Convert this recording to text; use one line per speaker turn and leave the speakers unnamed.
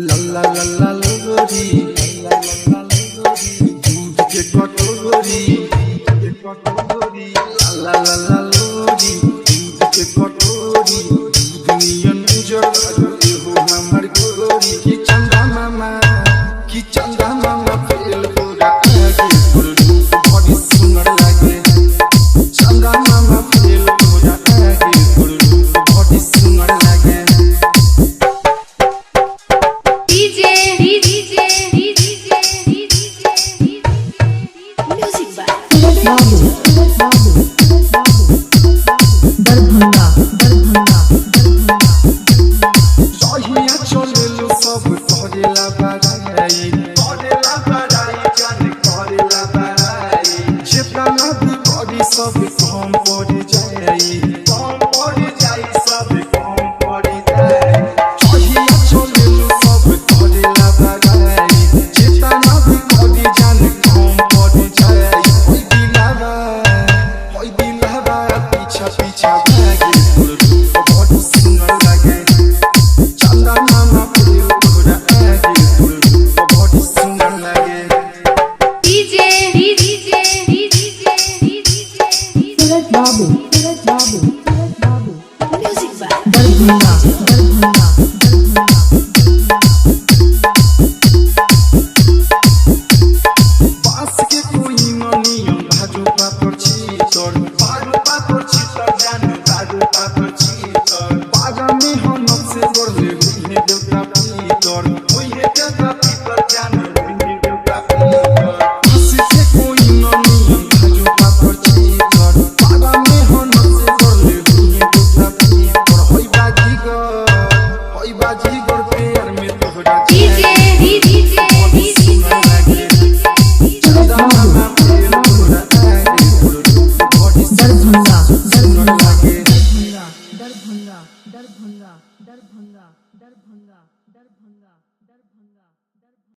लल्ला लल्ला लोरी दूध के कटोरी लल्ला लल्ला लोरी दूध के कटोरी दूध नियन उजर हो हमर गोरी की चंदा मामा फेल तोरा आगे तोर रूप बड़ी सुंदर लागे चंदा मामा फेल तोरा आगे तोर रूप बड़ी सुंदर लागे सब कम पड़ जाई सब कम पड़ जाई चहिया चलेलु सब करेला बगाई जेतना भी करी जान कम पड़ जाई होई दिलवा पीछा भागे तोर रूप बड़ी सुंदर लागे चंदा मामा फेल तोरा आगे तोर रूप बड़ी सुंदर लागे बाबू म्यूजिक बाय दरभंगा बास के कोई मनियम भाजो पापर छी तोर जान भाजो पापर छी तोर बागा में हम से गोरले हुई देवता पीतर होई है देवता पीतर जान होई है देवता पीतर बास के कोई मनियम भाजो पापर छी तोर बाजीगर प्यार में तोहरा दरभंगा